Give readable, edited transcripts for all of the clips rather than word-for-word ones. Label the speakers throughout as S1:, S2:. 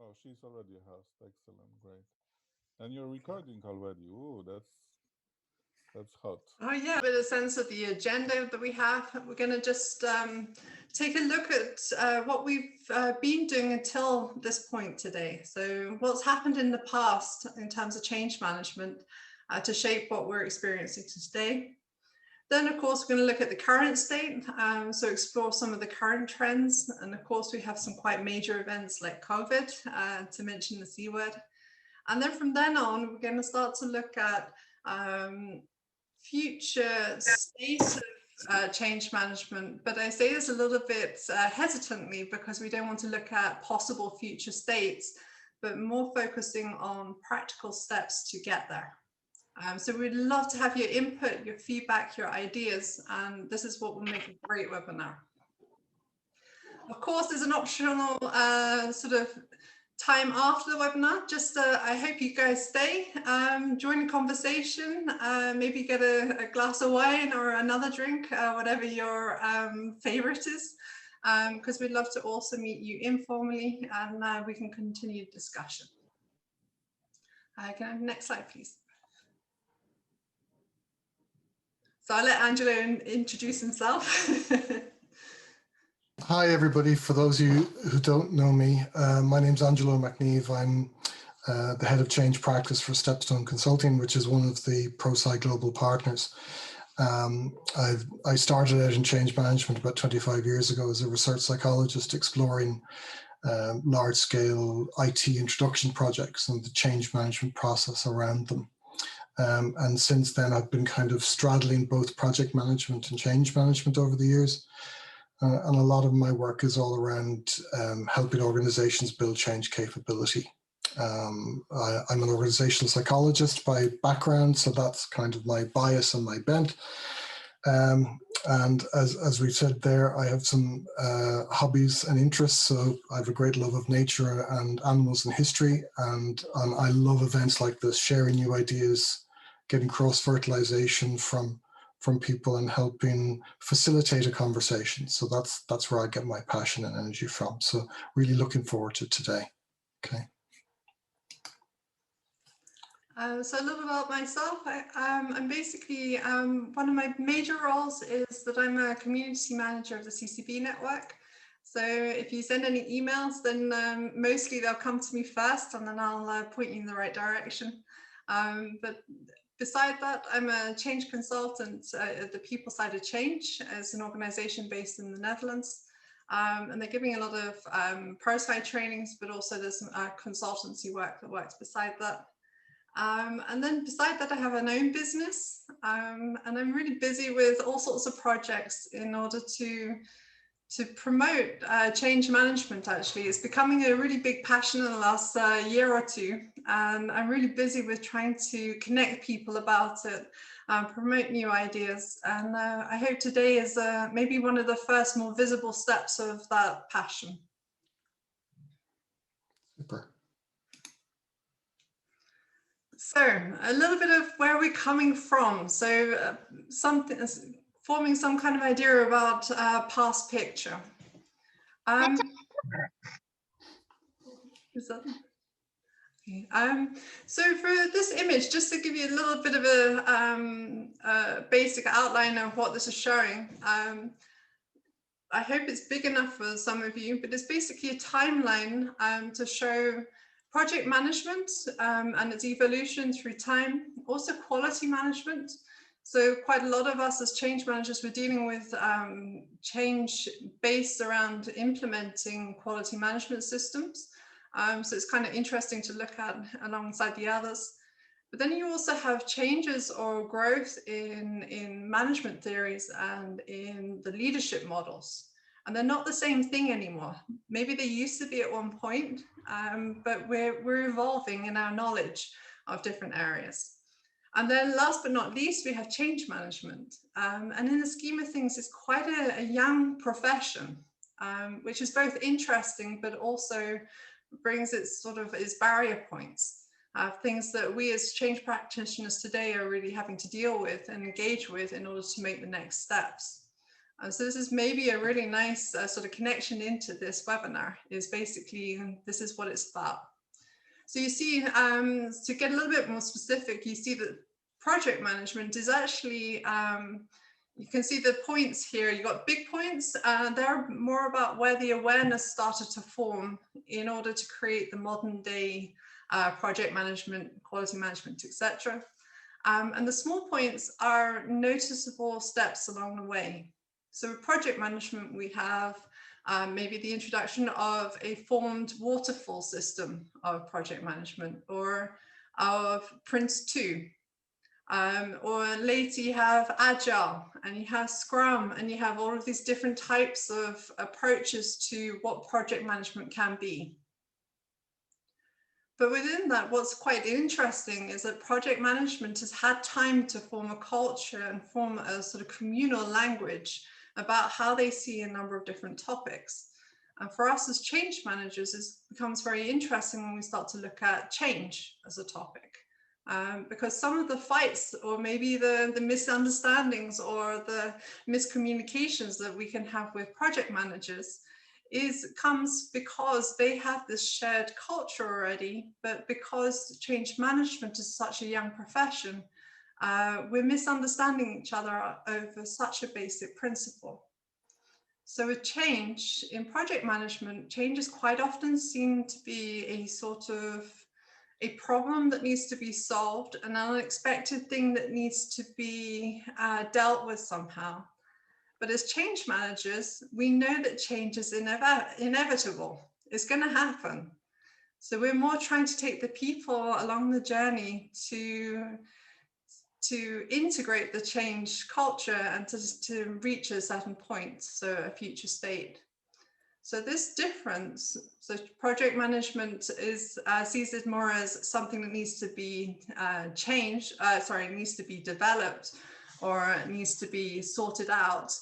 S1: Oh, she's already a host. Excellent, great. And you're recording already. Ooh, that's hot.
S2: Oh yeah, a bit of sense of the agenda that we have. We're going to just take a look at what we've been doing until this point today. So what's happened in the past in terms of change management to shape what we're experiencing today. Then, of course, we're going to look at the current state, so explore some of the current trends. And of course, we have some quite major events like COVID, to mention the C word. And then from then on, we're going to start to look at future state of change management. But I say this a little bit hesitantly because we don't want to look at possible future states, but more focusing on practical steps to get there. So we'd love to have your input, your feedback, your ideas, and this is what will make a great webinar. Of course, there's an optional sort of time after the webinar. Just I hope you guys stay, join the conversation, maybe get a glass of wine or another drink, whatever your favorite is, because we'd love to also meet you informally and we can continue discussion. Can I have the next slide, please? So I'll let Angelo introduce himself.
S3: Hi, everybody. For those of you who don't know me, my name's Angelo McNeive. I'm the head of change practice for Stepstone Consulting, which is one of the ProSci Global partners. I started out in change management about 25 years ago as a research psychologist, exploring large-scale IT introduction projects and the change management process around them. And since then, I've been kind of straddling both project management and change management over the years. And a lot of my work is all around helping organizations build change capability. I'm an organizational psychologist by background, so that's kind of my bias and my bent. And as we said there, I have some hobbies and interests. So I have a great love of nature and animals and history. And I love events like this, sharing new ideas, getting cross-fertilization from people and helping facilitate a conversation. So that's where I get my passion and energy from. So really looking forward to today. Okay.
S2: So a little about myself. I'm basically, one of my major roles is that I'm a community manager of the CCB Network. So if you send any emails, then mostly they'll come to me first and then I'll point you in the right direction. But beside that, I'm a change consultant at the People Side of Change as an organization based in the Netherlands. And they're giving a lot of ProSci trainings, but also there's some consultancy work that works beside that. And then beside that, I have an own business, and I'm really busy with all sorts of projects in order to promote change management. Actually, it's becoming a really big passion in the last year or two, and I'm really busy with trying to connect people about it, promote new ideas, and I hope today is maybe one of the first more visible steps of that passion.
S3: Super.
S2: So a little bit of where we're coming from. So forming some kind of idea about past picture. Is that? Okay. So for this image, just to give you a little bit of a basic outline of what this is showing. I hope it's big enough for some of you, but it's basically a timeline to show project management and its evolution through time, also quality management. So quite a lot of us as change managers, we're dealing with change based around implementing quality management systems. So it's kind of interesting to look at alongside the others. But then you also have changes or growth in management theories and in the leadership models. And they're not the same thing anymore. Maybe they used to be at one point, but we're evolving in our knowledge of different areas. And then last but not least, we have change management. And in the scheme of things, it's quite a young profession, which is both interesting, but also brings its barrier points. Things that we as change practitioners today are really having to deal with and engage with in order to make the next steps. So this is maybe a really nice sort of connection into this webinar, is basically, this is what it's about. So you see, to get a little bit more specific, you see that project management is actually, you can see the points here. You got big points, they're more about where the awareness started to form in order to create the modern day project management, quality management, etc. And the small points are noticeable steps along the way. So with project management, we have maybe the introduction of a formed waterfall system of project management, or of Prince2. Or later you have Agile, and you have Scrum, and you have all of these different types of approaches to what project management can be. But within that, what's quite interesting is that project management has had time to form a culture and form a sort of communal language about how they see a number of different topics. And for us as change managers, it becomes very interesting when we start to look at change as a topic. Because some of the fights, or maybe the misunderstandings or the miscommunications that we can have with project managers comes because they have this shared culture already, but because change management is such a young profession, we're misunderstanding each other over such a basic principle. So with change in project management, change is quite often seen to be a sort of a problem that needs to be solved, an unexpected thing that needs to be dealt with somehow. But as change managers, we know that change is inevitable. It's going to happen. So we're more trying to take the people along the journey to integrate the change culture and to reach a certain point, so a future state. So this difference, so project management sees it more as something that needs to be needs to be developed, or it needs to be sorted out.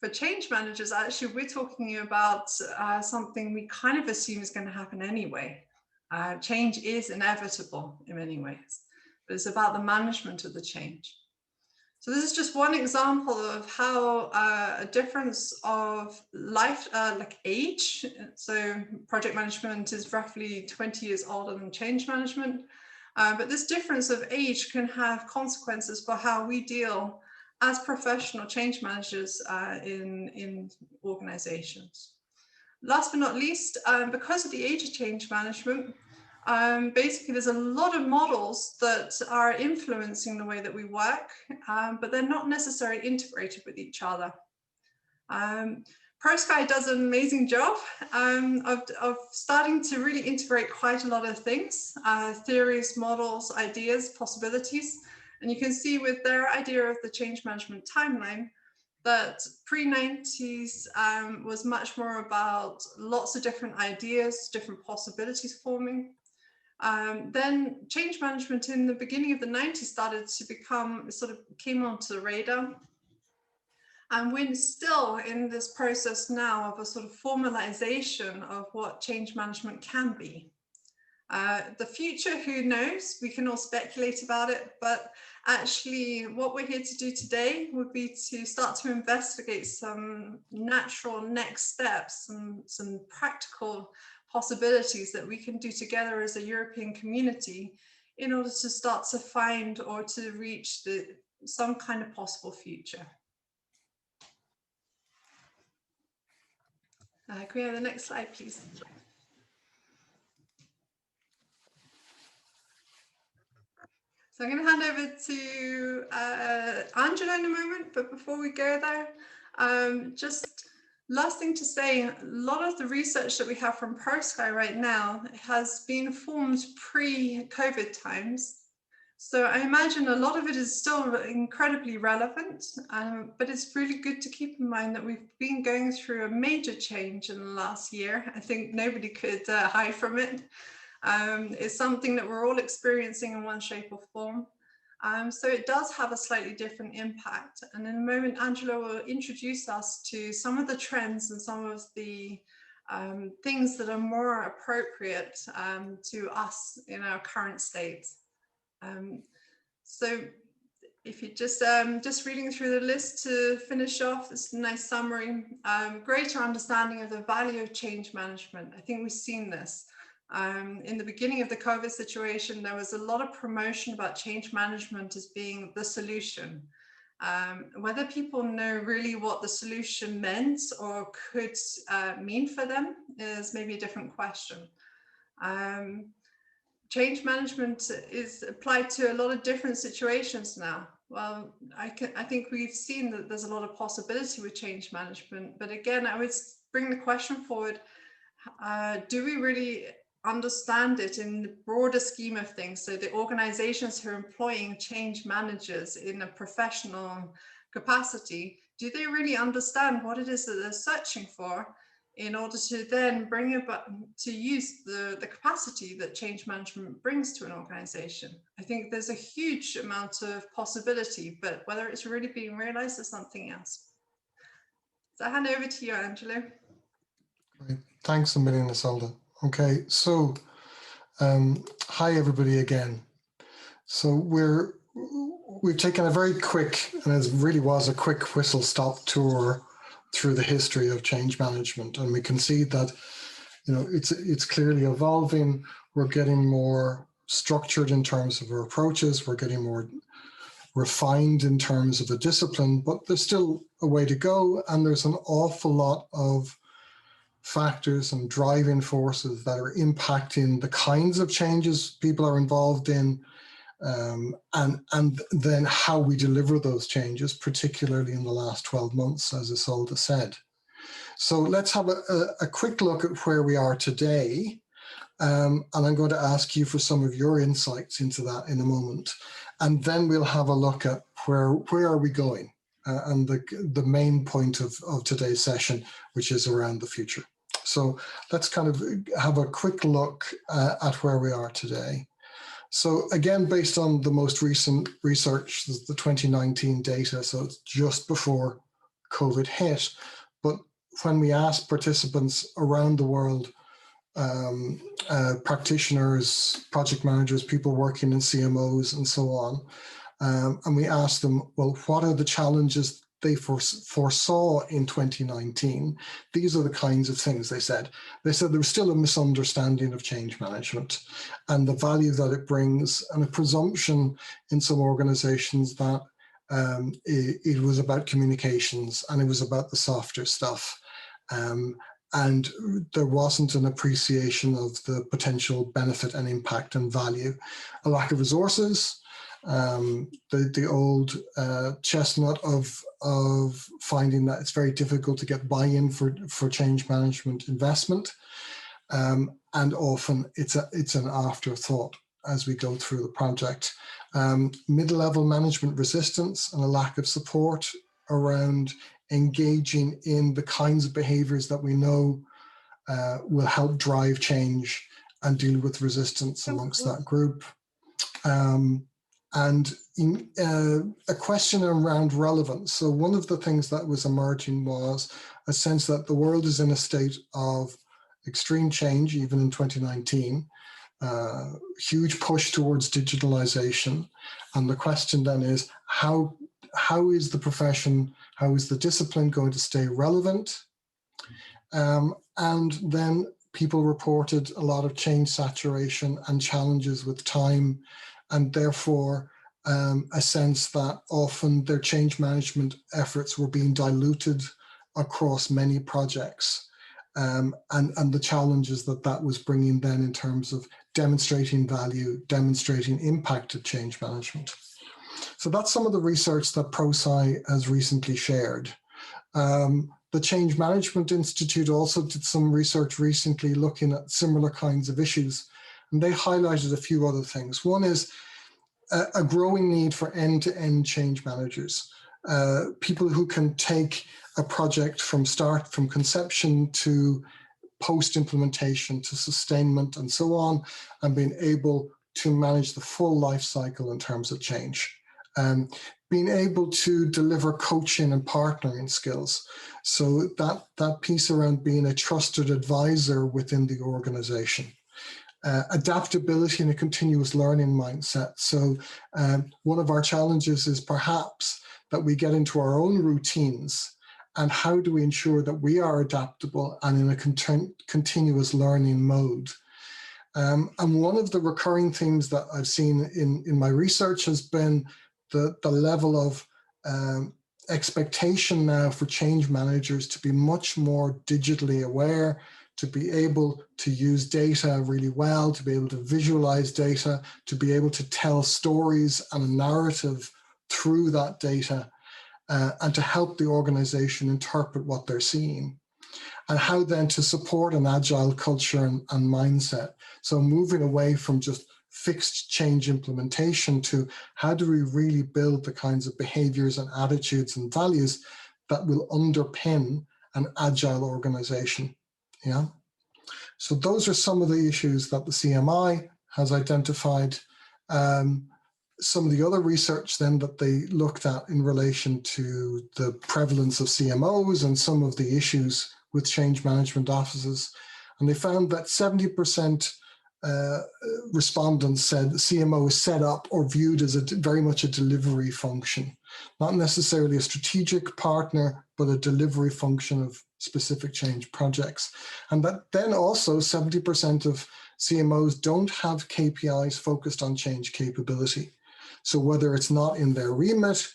S2: For change managers, actually, we're talking about something we kind of assume is going to happen anyway. Change is inevitable in many ways, but it's about the management of the change. So this is just one example of how a difference of life, like age. So project management is roughly 20 years older than change management. But this difference of age can have consequences for how we deal as professional change managers in organizations. Last but not least, because of the age of change management, basically there's a lot of models that are influencing the way that we work, but they're not necessarily integrated with each other. ProSky does an amazing job of starting to really integrate quite a lot of things, theories, models, ideas, possibilities. And you can see with their idea of the change management timeline that pre-90s was much more about lots of different ideas, different possibilities forming. Then change management in the beginning of the 90s started to become, sort of came onto the radar. And we're still in this process now of a sort of formalization of what change management can be. The future, who knows? We can all speculate about it, but actually what we're here to do today would be to start to investigate some natural next steps, some practical possibilities that we can do together as a European community in order to start to find or to reach some kind of possible future. Can we have the next slide, please? So I'm going to hand over to Angelo in a moment, but before we go there, just last thing to say, a lot of the research that we have from ProSky right now has been formed pre-COVID times. So I imagine a lot of it is still incredibly relevant, but it's really good to keep in mind that we've been going through a major change in the last year. I think nobody could hide from it. It's something that we're all experiencing in one shape or form. So it does have a slightly different impact. And in a moment, Angelo will introduce us to some of the trends and some of the things that are more appropriate to us in our current state. So If you just reading through the list to finish off, this nice summary, greater understanding of the value of change management. I think we've seen this. In the beginning of the COVID situation, there was a lot of promotion about change management as being the solution. Whether people know really what the solution meant or could mean for them is maybe a different question. Change management is applied to a lot of different situations now. Well, I think we've seen that there's a lot of possibility with change management, but again, I would bring the question forward, do we really understand it in the broader scheme of things? So the organizations who are employing change managers in a professional capacity, do they really understand what it is that they're searching for in order to then bring about to use the capacity that change management brings to an organization? I think there's a huge amount of possibility, but whether it's really being realized is something else. So I hand over to you, Angelo.
S3: Great. Thanks a million, Isolde. Okay, so hi everybody again. So we've taken a very quick, and it really was a quick whistle-stop tour through the history of change management, and we can see that, you know, it's clearly evolving. We're getting more structured in terms of our approaches. We're getting more refined in terms of the discipline, but there's still a way to go, and there's an awful lot of factors and driving forces that are impacting the kinds of changes people are involved in, and then how we deliver those changes, particularly in the last 12 months, as Isolde said. So let's have a quick look at where we are today, and I'm going to ask you for some of your insights into that in a moment, and then we'll have a look at where are we going, and the main point of today's session, which is around the future. So let's kind of have a quick look at where we are today. So again, based on the most recent research, the 2019 data, so it's just before COVID hit, but when we asked participants around the world, practitioners, project managers, people working in CMOs and so on, and we asked them, well, what are the challenges they foresaw in 2019? These are the kinds of things they said. They said there was still a misunderstanding of change management and the value that it brings, and a presumption in some organizations that it was about communications and it was about the softer stuff. And there wasn't an appreciation of the potential benefit and impact and value. A lack of resources, the old chestnut of finding that it's very difficult to get buy-in for change management investment, and often it's an afterthought as we go through the project. Middle-level management resistance and a lack of support around engaging in the kinds of behaviors that we know will help drive change and deal with resistance amongst that group. And a question around relevance. So one of the things that was emerging was a sense that the world is in a state of extreme change, even in 2019, huge push towards digitalization. And the question then is, how is the profession, how is the discipline going to stay relevant? And then people reported a lot of change saturation and challenges with time, and therefore a sense that often their change management efforts were being diluted across many projects, and the challenges that was bringing then in terms of demonstrating value, demonstrating impact of change management. So that's some of the research that ProSci has recently shared. The Change Management Institute also did some research recently looking at similar kinds of issues, and they highlighted a few other things. One is a growing need for end-to-end change managers, people who can take a project from conception to post-implementation to sustainment and so on, and being able to manage the full life cycle in terms of change. Being able to deliver coaching and partnering skills. So that piece around being a trusted advisor within the organization. adaptability and a continuous learning mindset. So one of our challenges is perhaps that we get into our own routines, and how do we ensure that we are adaptable and in a continuous learning mode. And one of the recurring themes that I've seen in my research has been the level of expectation now for change managers to be much more digitally aware, to be able to use data really well, to be able to visualize data, to be able to tell stories and a narrative through that data, and to help the organization interpret what they're seeing. And how then to support an agile culture and mindset. So moving away from just fixed change implementation to how do we really build the kinds of behaviors and attitudes and values that will underpin an agile organization. Yeah. So those are some of the issues that the CMI has identified. Some of the other research then that they looked at in relation to the prevalence of CMOs and some of the issues with change management offices. And they found that 70% respondents said the CMO is set up or viewed as very much a delivery function, not necessarily a strategic partner, but a delivery function of specific change projects. And that then also 70% of CMOs don't have KPIs focused on change capability. So whether it's not in their remit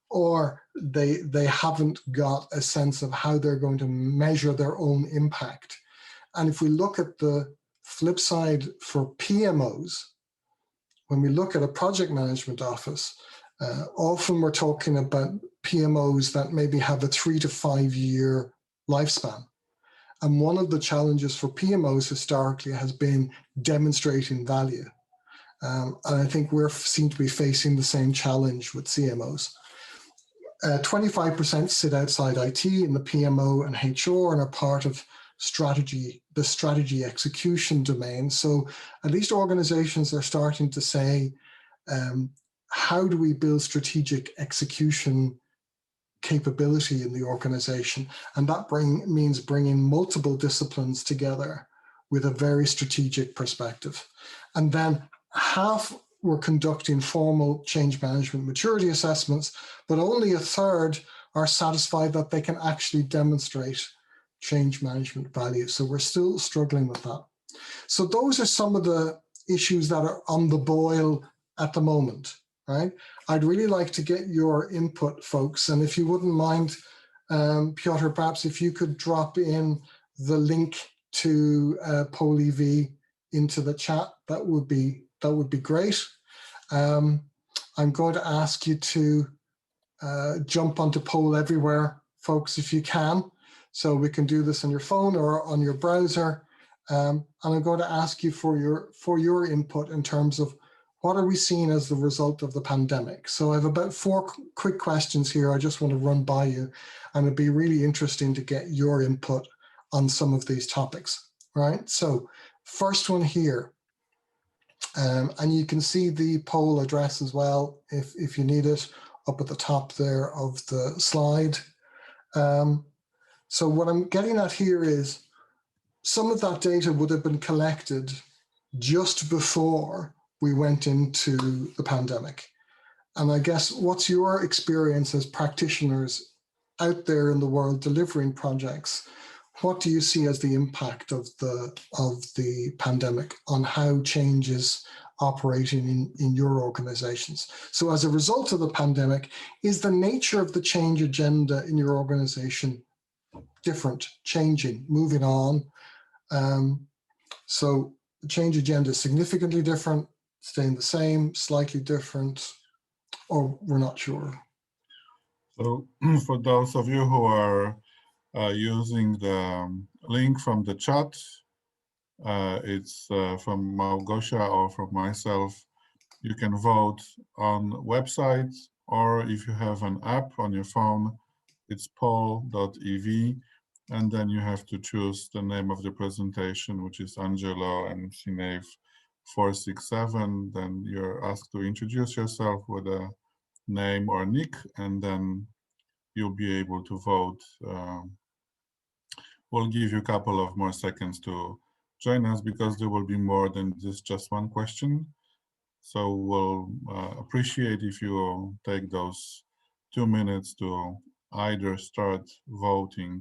S3: or they haven't got a sense of how they're going to measure their own impact. And if we look at the flip side for PMOs, when we look at a project management office, often we're talking about PMOs that maybe have a 3 to 5 year lifespan. And one of the challenges for PMOs historically has been demonstrating value. And I think we seem to be facing the same challenge with CMOs. 25% sit outside IT in the PMO and HR and are part of the strategy execution domain. So at least organizations are starting to say, how do we build strategic execution capability in the organization? And that means bringing multiple disciplines together with a very strategic perspective. And then half were conducting formal change management maturity assessments, but only a third are satisfied that they can actually demonstrate change management value. So we're still struggling with that. So those are some of the issues that are on the boil at the moment, right? I'd really like to get your input, folks. And if you wouldn't mind, Piotr, perhaps if you could drop in the link to PollEV into the chat, that would be great. I'm going to ask you to jump onto Poll Everywhere, folks, if you can. So we can do this on your phone or on your browser. And I'm going to ask you for your input in terms of what are we seeing as the result of the pandemic. So I have about 4 quick questions here I just want to run by you, and it'd be really interesting to get your input on some of these topics, right? So first one here, and you can see the poll address as well if you need it up at the top there of the slide. So what I'm getting at here is some of that data would have been collected just before we went into the pandemic. And I guess what's your experience as practitioners out there in the world delivering projects? What do you see as the impact of the pandemic on how change is operating in your organizations? So as a result of the pandemic, is the nature of the change agenda in your organization different, changing, moving on? So the change agenda is significantly different, staying the same, slightly different, or we're not sure?
S1: So for those of you who are using the link from the chat, it's from Małgosia or from myself. You can vote on website, or if you have an app on your phone, it's poll.ev, and then you have to choose the name of the presentation, which is Angelo and McNeive 467. Then you're asked to introduce yourself with a name or nick, and then you'll be able to vote. We'll give you a couple of more seconds to join us, because there will be more than this just one question. So we'll appreciate if you take those 2 minutes to either start voting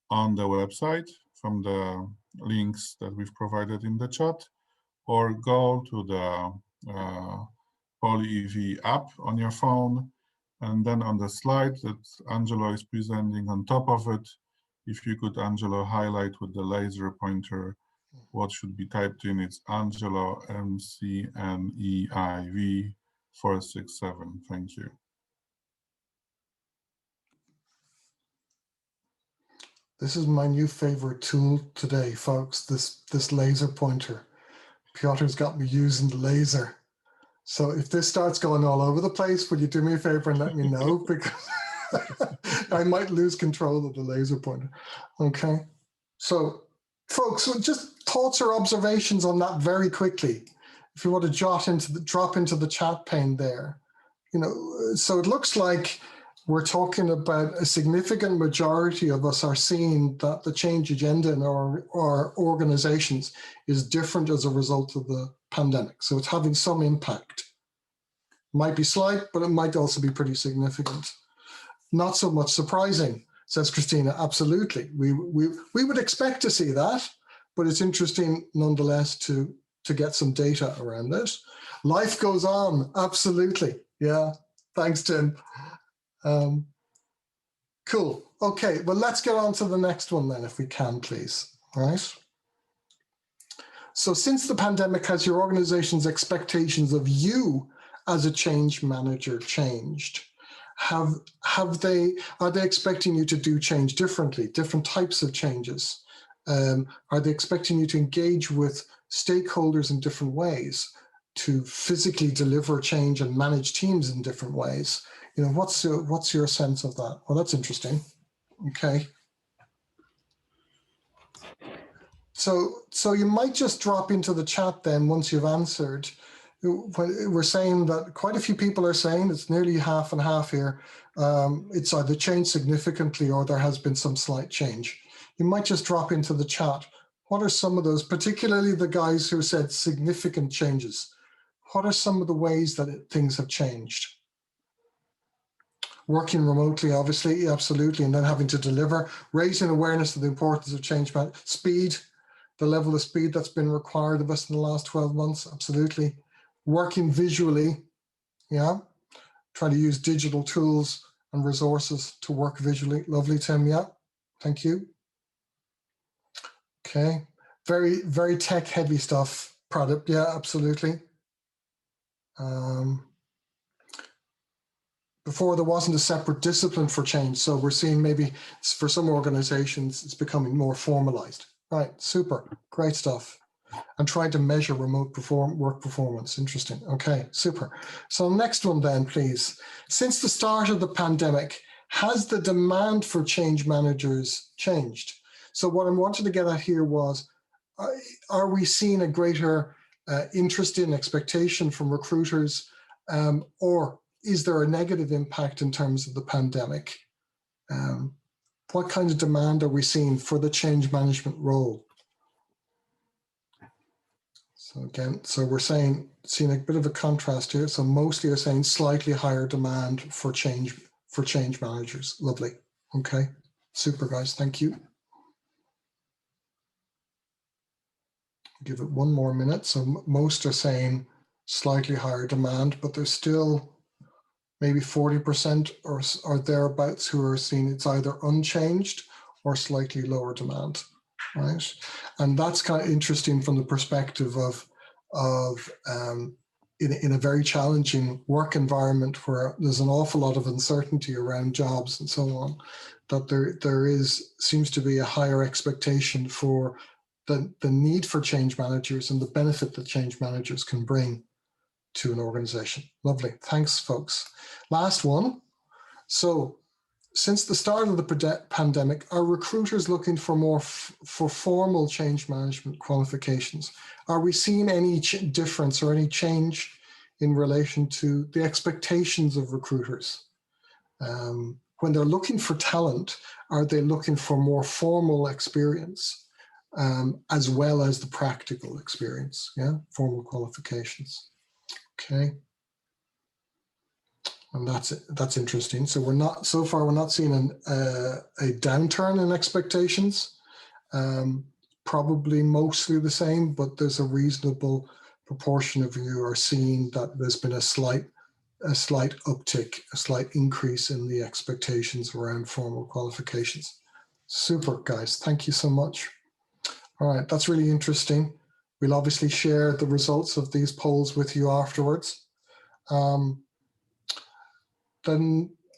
S1: on the website from the links that we've provided in the chat, or go to the PolyEV app on your phone, and then on the slide that Angelo is presenting, on top of it, if you could, Angelo, highlight with the laser pointer what should be typed in. It's Angelo, McNeive 467. Thank you.
S3: This is my new favorite tool today, folks, this laser pointer. Piotr's got me using the laser. So if this starts going all over the place, will you do me a favor and let me know? Because I might lose control of the laser pointer. Okay. So folks, just thoughts or observations on that very quickly. If you want to drop into the chat pane there. So it looks like we're talking about a significant majority of us are seeing that the change agenda in our organizations is different as a result of the pandemic. So it's having some impact. Might be slight, but it might also be pretty significant. Not so much surprising, says Christina. Absolutely. We would expect to see that, but it's interesting nonetheless to get some data around it. Life goes on. Absolutely. Yeah. Thanks, Tim. Cool. Okay, well, let's get on to the next one then, if we can, please. All right. So since the pandemic, has your organization's expectations of you as a change manager changed? Are they expecting you to do change differently, different types of changes? Are they expecting you to engage with stakeholders in different ways, to physically deliver change and manage teams in different ways? What's your sense of that? Well, that's interesting. Okay. So you might just drop into the chat then once you've answered. We're saying that quite a few people are saying, it's nearly half and half here, it's either changed significantly or there has been some slight change. You might just drop into the chat. What are some of those, particularly the guys who said significant changes? What are some of the ways that things have changed? Working remotely, obviously, absolutely, and then having to deliver, raising awareness of the importance of change, speed, the level of speed that's been required of us in the last 12 months, absolutely. Working visually, yeah, trying to use digital tools and resources to work visually. Lovely, Tim, yeah, thank you. Okay, very, very tech-heavy stuff, product, yeah, absolutely. Before there wasn't a separate discipline for change, so we're seeing maybe for some organizations it's becoming more formalized. Right, super, great stuff. And trying to measure remote work performance, interesting. Okay, super. So next one then, please. Since the start of the pandemic, has the demand for change managers changed? So what I wanted to get at here was, are we seeing a greater interest in expectation from recruiters, or is there a negative impact in terms of the pandemic? What kind of demand are we seeing for the change management role? So again, so we're seeing a bit of a contrast here. So mostly are saying slightly higher demand for change managers. Lovely. Okay, super guys, thank you. Give it one more minute. So most are saying slightly higher demand, but there's still maybe 40% or thereabouts who are seeing it's either unchanged or slightly lower demand, right? And that's kind of interesting from the perspective of in a very challenging work environment where there's an awful lot of uncertainty around jobs and so on, that there seems to be a higher expectation for the need for change managers and the benefit that change managers can bring to an organization. Lovely, thanks folks. Last one. So since the start of the pandemic, are recruiters looking for for formal change management qualifications? Are we seeing any difference or any change in relation to the expectations of recruiters? When they're looking for talent, are they looking for more formal experience? as well as the practical experience, yeah, formal qualifications. Okay. And that's interesting. So so far we're not seeing a downturn in expectations. Probably mostly the same, but there's a reasonable proportion of you are seeing that there's been a slight uptick, a slight increase in the expectations around formal qualifications. Super, guys. Thank you so much. All right, that's really interesting. We'll obviously share the results of these polls with you afterwards.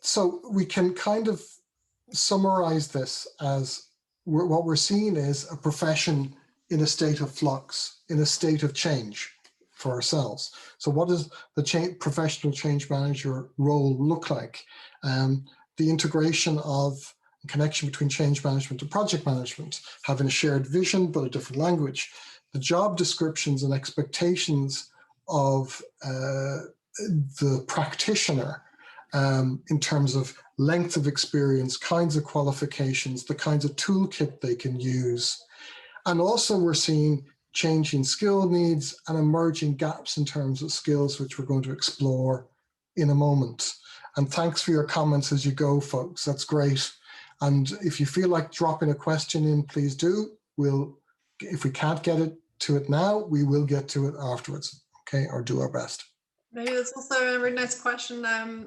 S3: So we can kind of summarize this as what we're seeing is a profession in a state of flux, in a state of change for ourselves. So what does the professional change manager role look like? The integration of connection between change management and project management, having a shared vision but a different language, the job descriptions and expectations of the practitioner in terms of length of experience, kinds of qualifications, the kinds of toolkit they can use. And also we're seeing changing skill needs and emerging gaps in terms of skills, which we're going to explore in a moment. And thanks for your comments as you go, folks. That's great. And if you feel like dropping a question in, please do. If we can't get to it now, we will get to it afterwards, okay, or do our best.
S2: Maybe there's also a really nice question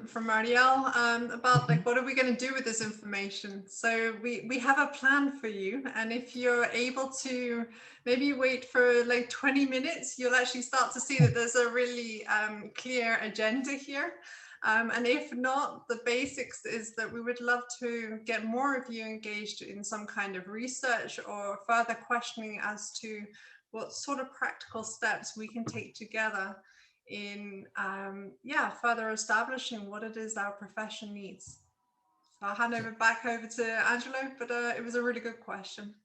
S2: from Marielle about like, what are we going to do with this information? So we have a plan for you. And if you're able to maybe wait for like 20 minutes, you'll actually start to see that there's a really clear agenda here. And if not, the basics is that we would love to get more of you engaged in some kind of research or further questioning as to what sort of practical steps we can take together in further establishing what it is our profession needs. So I'll hand back over to Angelo, but it was a really good question.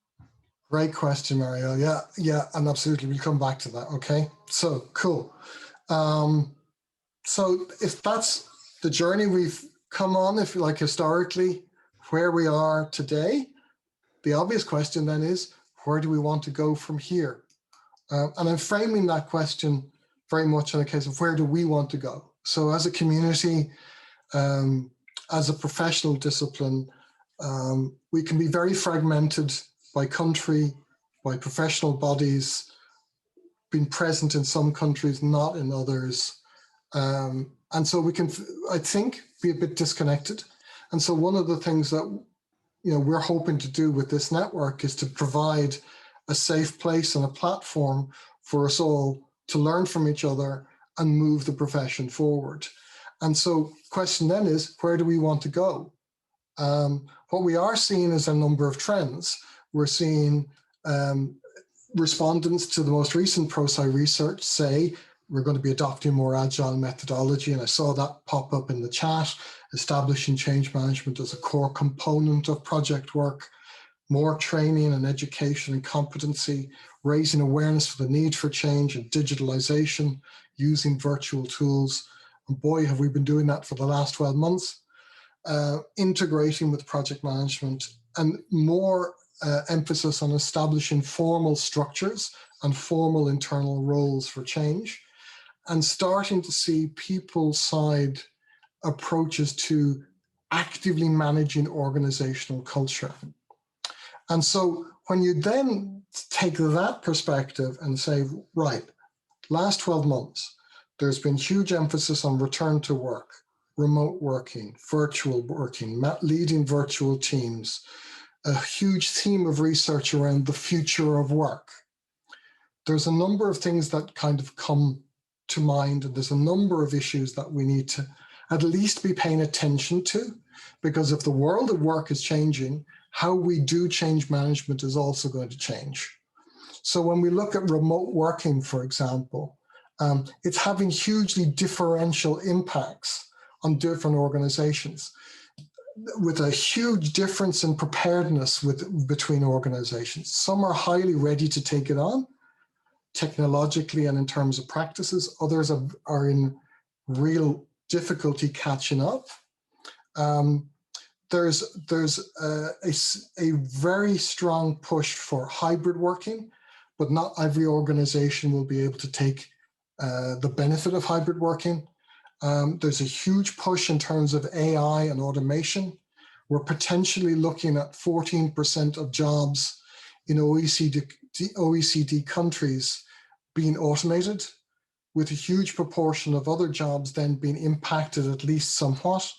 S3: Great question, Mario. Yeah, and absolutely, we'll come back to that. Okay, so cool. So if that's the journey we've come on, if you like, historically, where we are today, the obvious question then is, where do we want to go from here? And I'm framing that question very much in a case of where do we want to go? So as a community, as a professional discipline, we can be very fragmented by country, by professional bodies, being present in some countries, not in others. And so we can, I think, be a bit disconnected. And so one of the things that we're hoping to do with this network is to provide a safe place and a platform for us all to learn from each other and move the profession forward. And so the question then is, where do we want to go? What we are seeing is a number of trends. We're seeing respondents to the most recent ProSci research say we're going to be adopting more agile methodology, and I saw that pop up in the chat, establishing change management as a core component of project work, more training and education and competency, raising awareness for the need for change and digitalization, using virtual tools. And boy, have we been doing that for the last 12 months. Integrating with project management and more emphasis on establishing formal structures and formal internal roles for change, and starting to see people-side approaches to actively managing organizational culture. And so when you then take that perspective and say, right, last 12 months, there's been huge emphasis on return to work, remote working, virtual working, leading virtual teams, a huge theme of research around the future of work. There's a number of things that kind of come to mind, and there's a number of issues that we need to at least be paying attention to, because if the world of work is changing, how we do change management is also going to change. So when we look at remote working, for example, it's having hugely differential impacts on different organizations, with a huge difference in preparedness between organizations. Some are highly ready to take it on, technologically and in terms of practices. Others are in real difficulty catching up. there's a very strong push for hybrid working, but not every organization will be able to take the benefit of hybrid working. There's a huge push in terms of AI and automation. We're potentially looking at 14% of jobs in OECD countries being automated, with a huge proportion of other jobs then being impacted at least somewhat.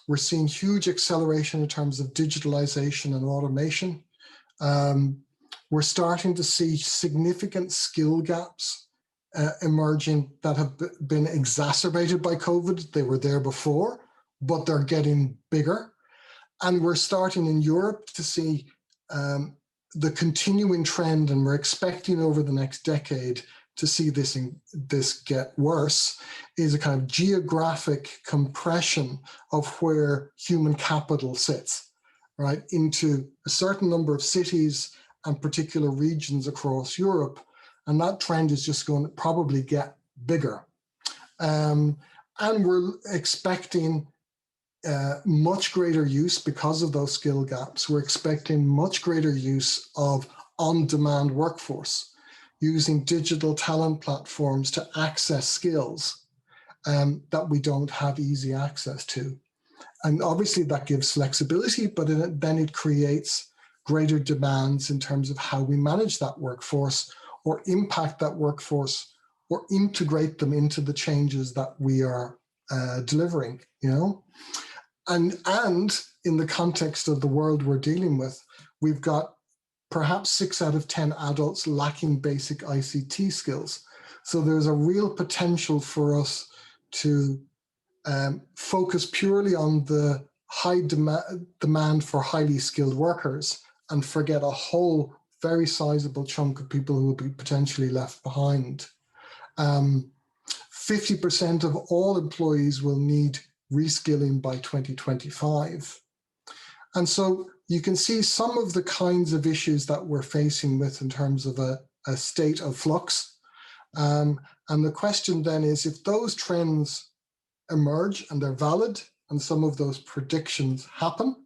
S3: We're seeing huge acceleration in terms of digitalization and automation. We're starting to see significant skill gaps emerging that have been exacerbated by COVID. They were there before, but they're getting bigger. And we're starting in Europe to see the continuing trend, and we're expecting over the next decade to see this get worse, is a kind of geographic compression of where human capital sits, right, into a certain number of cities and particular regions across Europe. And that trend is just going to probably get bigger. And we're expecting much greater use because of those skill gaps. We're expecting much greater use of on-demand workforce, using digital talent platforms to access skills that we don't have easy access to. And obviously that gives flexibility, but then it creates greater demands in terms of how we manage that workforce, or impact that workforce, or integrate them into the changes that we are delivering, you know? And in the context of the world we're dealing with, we've got perhaps 6 out of 10 adults lacking basic ICT skills. So there's a real potential for us to focus purely on the high demand for highly skilled workers and forget a whole very sizable chunk of people who will be potentially left behind. 50% of all employees will need reskilling by 2025. And so you can see some of the kinds of issues that we're facing with in terms of a state of flux. And the question then is, if those trends emerge and they're valid and some of those predictions happen,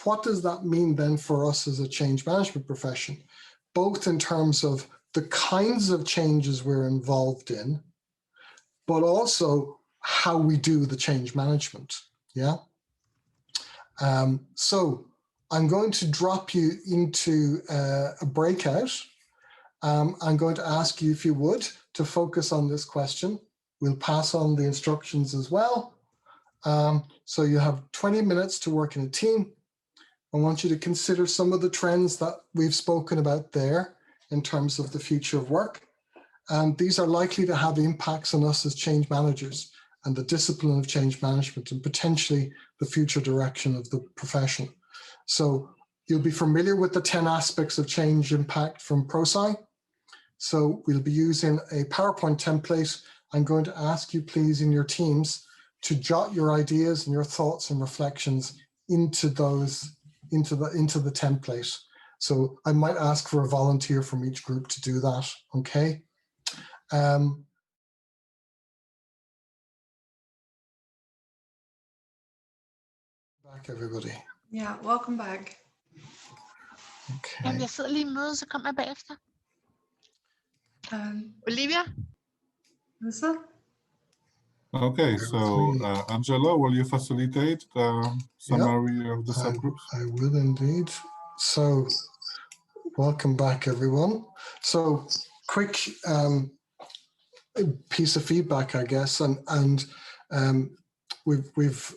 S3: what does that mean then for us as a change management profession, both in terms of the kinds of changes we're involved in, but also how we do the change management, yeah? So I'm going to drop you into a breakout. I'm going to ask you, if you would, to focus on this question. We'll pass on the instructions as well. So you have 20 minutes to work in a team. I want you to consider some of the trends that we've spoken about there in terms of the future of work. And these are likely to have impacts on us as change managers and the discipline of change management, and potentially the future direction of the profession. So you'll be familiar with the 10 aspects of change impact from ProSci. So we'll be using a PowerPoint template. I'm going to ask you, please, in your teams, to jot your ideas and your thoughts and reflections into the template. So I might ask for a volunteer from each group to do that, okay? Back, everybody.
S2: Ja, welcome back.
S3: Okay.
S4: Jamen, jeg sidder lige i møde, så kommer jeg bagefter. Olivia?
S2: Hvad så?
S1: Okay, so Angelo, will you facilitate the summary of the subgroups?
S3: I will indeed. So welcome back, everyone. So quick piece of feedback, I guess, and we've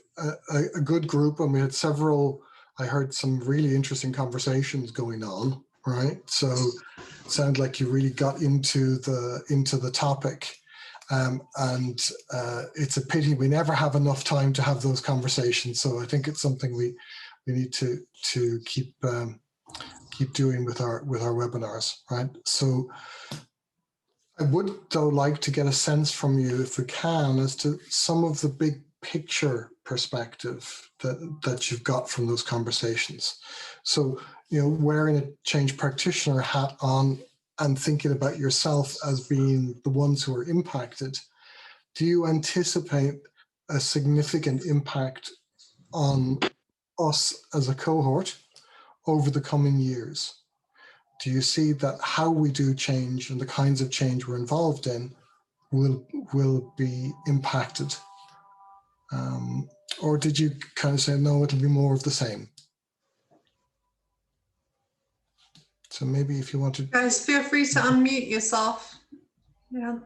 S3: a good group, and we had several. I heard some really interesting conversations going on, right? So it sounded like you really got into the topic, and it's a pity we never have enough time to have those conversations. So I think it's something we need to keep doing with our webinars, right? So I would, though, like to get a sense from you, if we can, as to some of the big picture perspective that you've got from those conversations. So, you know, wearing a change practitioner hat on and thinking about yourself as being the ones who are impacted, do you anticipate a significant impact on us as a cohort over the coming years? Do you see that how we do change and the kinds of change we're involved in will be impacted? Or did you kind of say, no, it'll be more of the same? So maybe if you want to...
S2: Guys, feel free to unmute yourself. Yeah.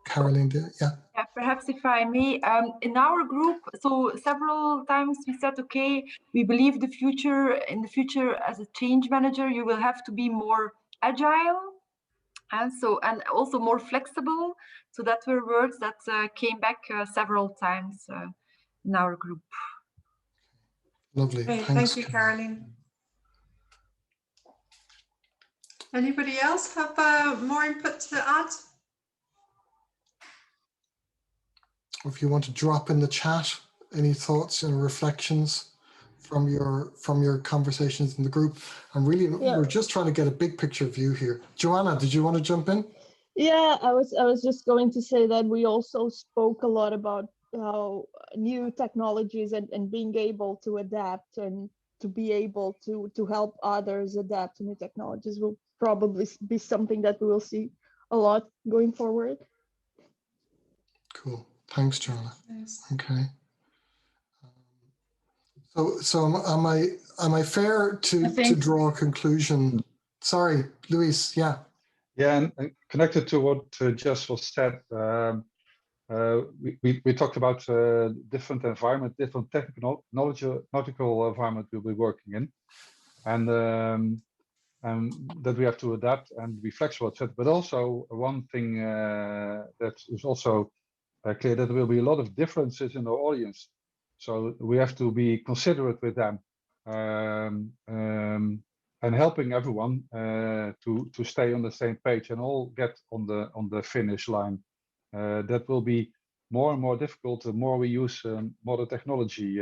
S3: Caroline, yeah.
S5: Yeah, perhaps if I may, in our group, so several times we said, okay, we believe in the future as a change manager, you will have to be more agile and also more flexible. So that were words that came back several times in our group.
S3: Lovely.
S2: Okay,
S3: Thanks.
S2: thank you, Caroline. Anybody else have more input to add?
S3: If you want to drop in the chat any thoughts and reflections from your conversations in the group. And really, we're just trying to get a big picture view here. Joanna, did you want to jump in?
S6: Yeah, I was just going to say that we also spoke a lot about how new technologies and being able to adapt and to be able to help others adapt to new technologies will probably be something that we will see a lot going forward.
S3: Cool. Thanks, Joanna.
S2: Yes.
S3: Okay. So am I fair to draw a conclusion? Sorry, Luis. Yeah.
S7: Yeah, and connected to what just was said, we talked about different environment, different technological environment we'll be working in, and that we have to adapt and be flexible, etc. But also one thing that is also clear, that there will be a lot of differences in our audience, so we have to be considerate with them. And helping everyone to stay on the same page and all get on the finish line. That will be more and more difficult the more we use modern technology.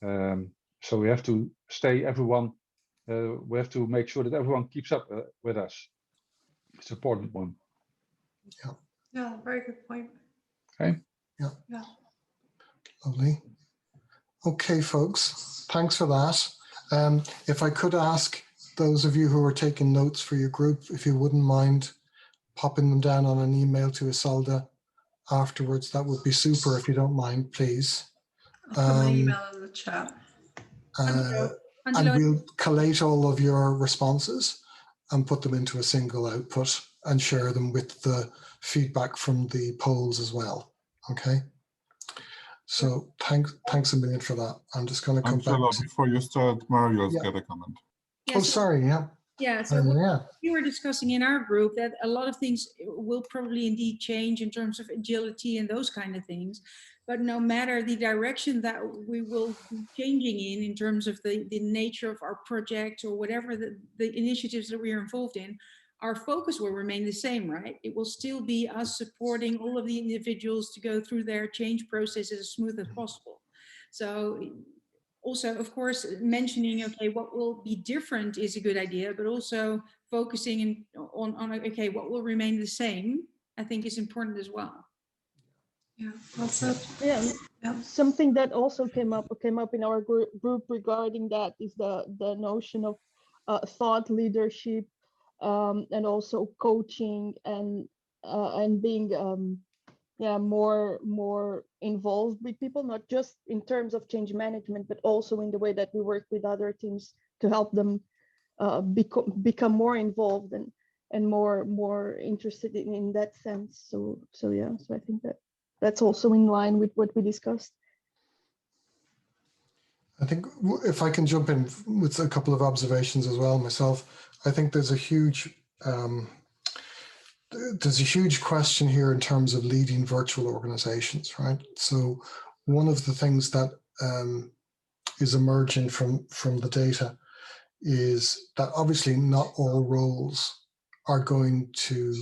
S7: So we have to stay everyone. We have to make sure that everyone keeps up with us. It's an important one.
S3: Yeah.
S2: Yeah, very good point.
S7: Okay.
S3: Yeah.
S2: Yeah.
S3: Lovely. Okay, folks. Thanks for that. If I could ask those of you who are taking notes for your group, if you wouldn't mind popping them down on an email to Isolde afterwards, that would be super if you don't mind, please.
S2: I'll put my email in the chat.
S3: Angelo. And
S8: Angelo.
S3: we'll collate all of your responses and put them into a single output and share them with the feedback from the polls as well. Okay. So thanks a million for that. I'm just going to come
S1: Angelo,
S3: back.
S1: before you start, Mario's got a comment.
S8: Yeah,
S3: Oh,
S8: so-
S3: sorry. Yeah.
S8: Yeah, so
S3: Yeah.
S8: we were discussing in our group that a lot of things will probably indeed change in terms of agility and those kind of things. But no matter the direction that we will be changing in terms of the nature of our project or whatever the initiatives that we are involved in, our focus will remain the same, right? It will still be us supporting all of the individuals to go through their change processes as smooth as possible. So also, of course, mentioning, okay, what will be different is a good idea, but also focusing on okay, what will remain the same, I think is important as well.
S2: Yeah, well said.
S6: Yeah.
S2: Yeah.
S6: Something that also came up in our group regarding that is the notion of thought leadership, and also coaching and being more involved with people, not just in terms of change management, but also in the way that we work with other teams to help them become more involved and more interested in that sense. So yeah, so I think that's also in line with what we discussed.
S3: I think if I can jump in with a couple of observations as well myself, I think there's a huge question here in terms of leading virtual organizations, right? So one of the things that is emerging from the data is that obviously not all roles are going to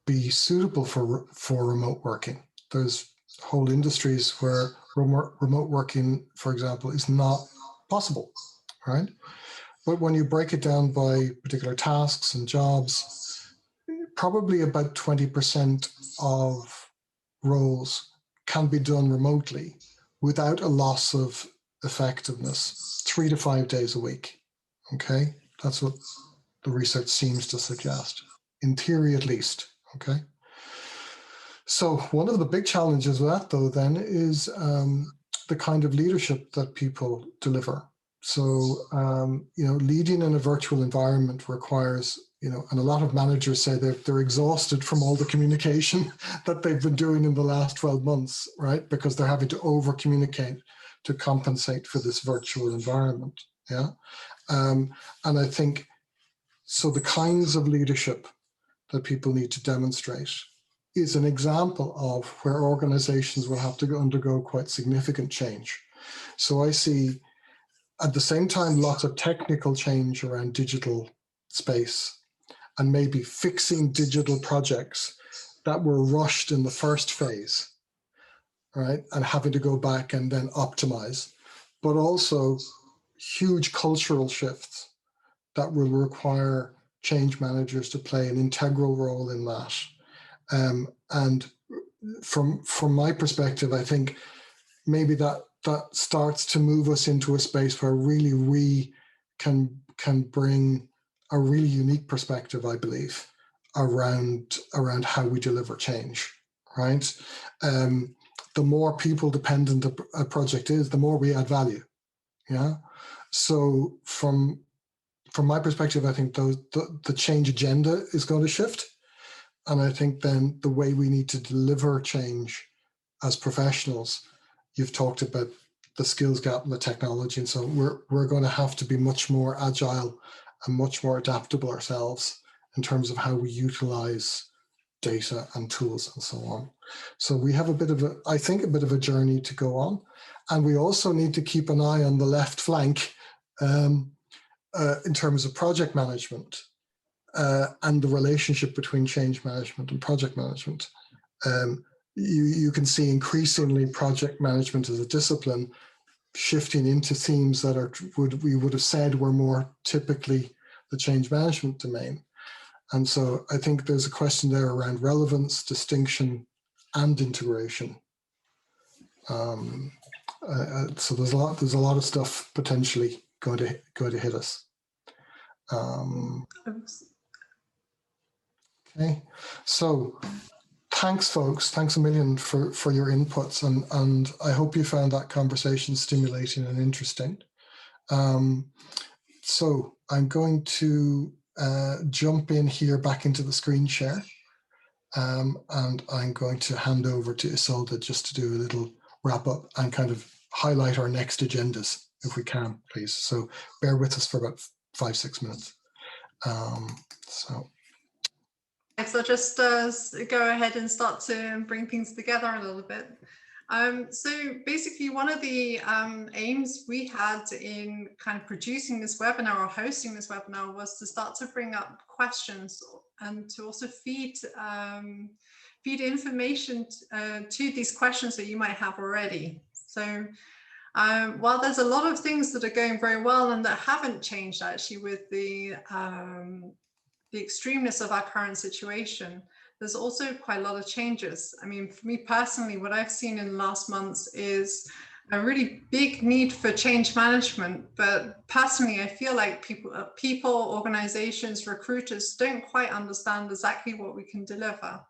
S3: be suitable for remote working. There's whole industries where remote working, for example, is not possible, right? But when you break it down by particular tasks and jobs, probably about 20% of roles can be done remotely without a loss of effectiveness 3 to 5 days a week. Okay, that's what the research seems to suggest, in theory at least. Okay. So one of the big challenges with that, though, then is the kind of leadership that people deliver. So, leading in a virtual environment requires, and a lot of managers say they're exhausted from all the communication that they've been doing in the last 12 months, right? Because they're having to over communicate to compensate for this virtual environment. Yeah. And I think, so the kinds of leadership that people need to demonstrate is an example of where organizations will have to undergo quite significant change. So I see at the same time lots of technical change around digital space and maybe fixing digital projects that were rushed in the first phase, right? And having to go back and then optimize, but also huge cultural shifts that will require change managers to play an integral role in that. And from my perspective, I think maybe that starts to move us into a space where really we can bring a really unique perspective, I believe, around how we deliver change, right? The more people dependent a project is, the more we add value. Yeah. So from my perspective, I think the change agenda is going to shift. And I think then the way we need to deliver change as professionals, you've talked about the skills gap and the technology. And so we're going to have to be much more agile and much more adaptable ourselves in terms of how we utilize data and tools and so on. So we have a bit of a journey to go on. And we also need to keep an eye on the left flank in terms of project management. And the relationship between change management and project management. You can see increasingly project management as a discipline shifting into themes that we would have said were more typically the change management domain. And so I think there's a question there around relevance, distinction, and integration. So there's a lot of stuff potentially going to hit us. Okay, so thanks, folks. Thanks a million for your inputs, and I hope you found that conversation stimulating and interesting. So I'm going to jump in here back into the screen share, and I'm going to hand over to Isolde just to do a little wrap up and kind of highlight our next agendas, if we can, please. So bear with us for about 5-6 minutes.
S2: So just go ahead and start to bring things together a little bit. So basically one of the aims we had in kind of producing this webinar or hosting this webinar was to start to bring up questions and to also feed information to these questions that you might have already. So while there's a lot of things that are going very well and that haven't changed actually with the extremeness of our current situation, there's also quite a lot of changes. I mean, for me personally, what I've seen in the last months is a really big need for change management. But personally, I feel like people, organizations, recruiters don't quite understand exactly what we can deliver.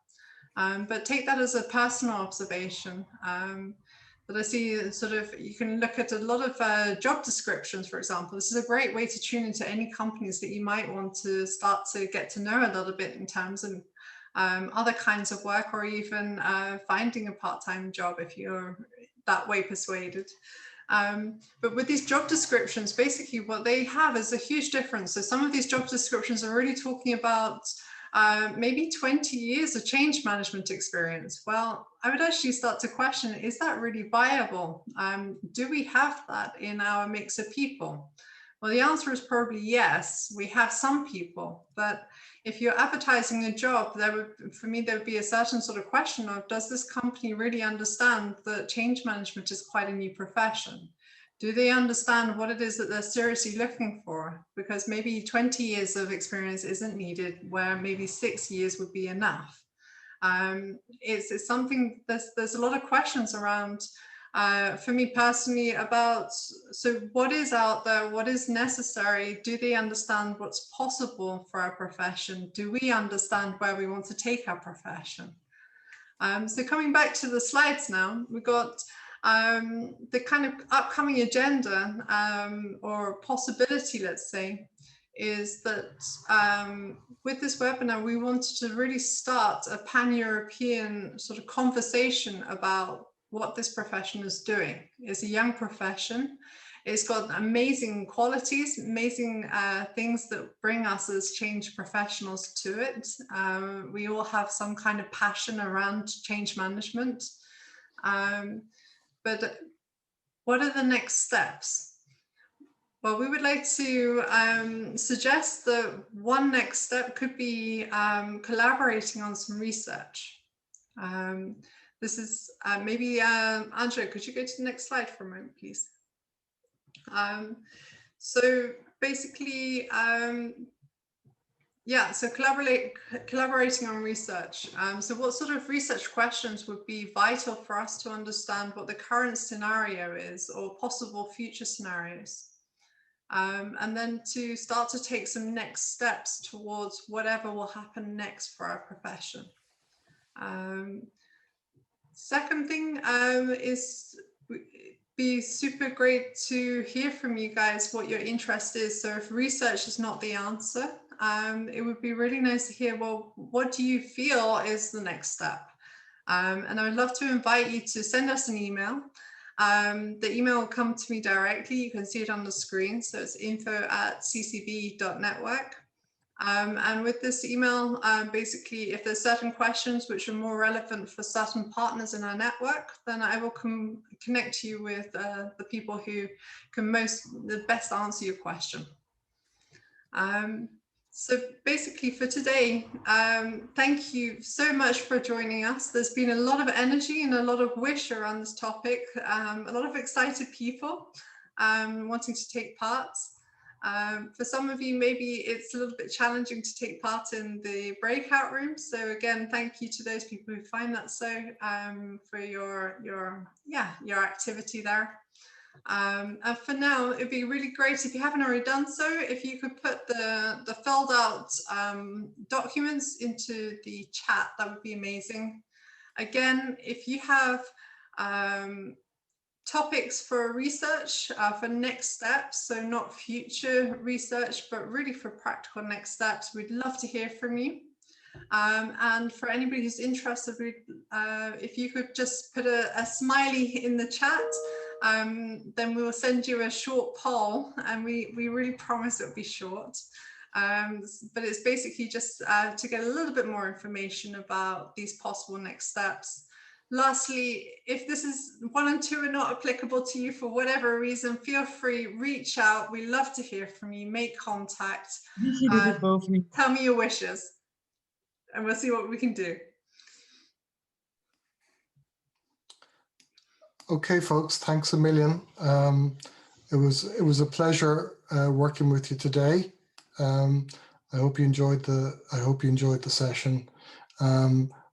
S2: But take that as a personal observation. That I see sort of, you can look at a lot of job descriptions, for example. This is a great way to tune into any companies that you might want to start to get to know a little bit in terms of other kinds of work, or even finding a part-time job if you're that way persuaded. But with these job descriptions, basically what they have is a huge difference. So some of these job descriptions are really talking about maybe 20 years of change management experience. Well, I would actually start to question, is that really viable? Do we have that in our mix of people? Well, the answer is probably yes. We have some people, but if you're advertising a job, for me, there would be a certain sort of question of, does this company really understand that change management is quite a new profession? Do they understand what it is that they're seriously looking for? Because maybe 20 years of experience isn't needed, where maybe 6 years would be enough. It's something, there's a lot of questions around, for me personally, about, so what is out there, what is necessary? Do they understand what's possible for our profession? Do we understand where we want to take our profession? So coming back to the slides now, we've got the kind of upcoming agenda, or possibility, let's say, is that with this webinar, we wanted to really start a pan-European sort of conversation about what this profession is doing. It's a young profession. It's got amazing qualities, amazing things that bring us as change professionals to it. We all have some kind of passion around change management. But what are the next steps? Well, we would like to suggest that one next step could be collaborating on some research. This is maybe, Angelo, could you go to the next slide for a moment, please? So basically, yeah, so collaborating on research. So what sort of research questions would be vital for us to understand what the current scenario is or possible future scenarios? And then to start to take some next steps towards whatever will happen next for our profession. Second thing is be super great to hear from you guys what your interest is. So if research is not the answer, it would be really nice to hear, well, what do you feel is the next step? And I would love to invite you to send us an email. The email will come to me directly. You can see it on the screen. So it's info@ccb.network. And with this email, basically, if there's certain questions which are more relevant for certain partners in our network, then I will connect you with the people who can the best answer your question. So basically for today, thank you so much for joining us. There's been a lot of energy and a lot of wish around this topic, a lot of excited people wanting to take part. For some of you, maybe it's a little bit challenging to take part in the breakout room. So again, thank you to those people who find that so, for your activity there. And for now, it'd be really great if you haven't already done so, if you could put the filled out documents into the chat, that would be amazing. Again, if you have topics for research, for next steps, so not future research, but really for practical next steps, we'd love to hear from you. And for anybody who's interested, if you could just put a smiley in the chat, then we will send you a short poll, and we really promise it'll be short. But it's basically just to get a little bit more information about these possible next steps. Lastly, if this is 1 and 2 are not applicable to you for whatever reason, feel free, reach out. We love to hear from you, make contact, tell me your wishes, and we'll see what we can do. Okay, folks, thanks a million. It was a pleasure working with you today. I hope you enjoyed the session.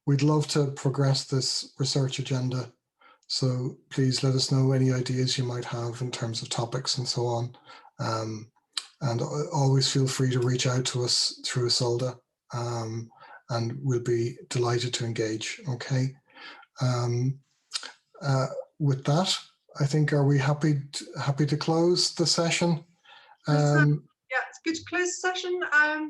S2: We'd love to progress this research agenda, so please let us know any ideas you might have in terms of topics and so on. And always feel free to reach out to us through Isolde, and we'll be delighted to engage. Okay. With that, I think, are we happy to close the session? Yeah, it's good to close the session,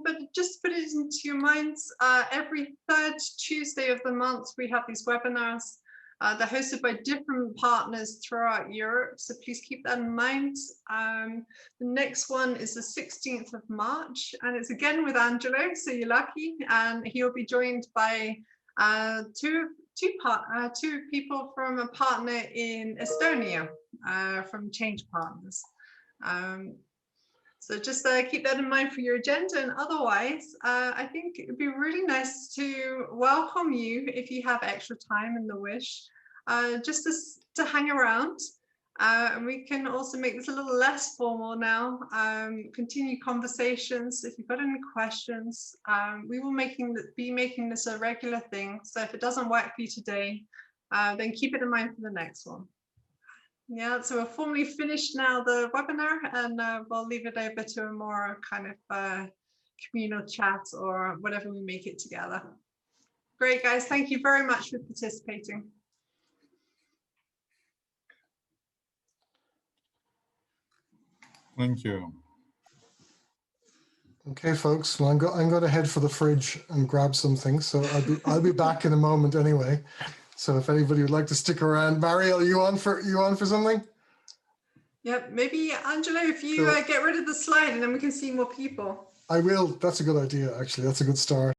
S2: but just put it into your minds, every 3rd Tuesday of the month, we have these webinars. They're hosted by different partners throughout Europe, so please keep that in mind. The next one is the 16th of March, and it's again with Angelo, so you're lucky, and he'll be joined by two people from a partner in Estonia, from Change Partners. So just keep that in mind for your agenda, and otherwise, I think it'd be really nice to welcome you, if you have extra time and the wish, just to hang around. And we can also make this a little less formal now. Continue conversations. If you've got any questions, we will be making this a regular thing. So if it doesn't work for you today, then keep it in mind for the next one. Yeah, so we're formally finished now the webinar, and we'll leave it over to a more kind of communal chat or whatever we make it together. Great, guys. Thank you very much for participating.
S1: Thank you.
S3: Okay, folks. Well, I'm going to head for the fridge and grab something. So I'll be back in a moment anyway. So if anybody would like to stick around, Mario, are you on for something?
S2: Yep. Maybe Angelo, if you
S3: Sure.
S2: get rid of the slide, and then we can see more people.
S3: I will. That's a good idea. Actually, that's a good start.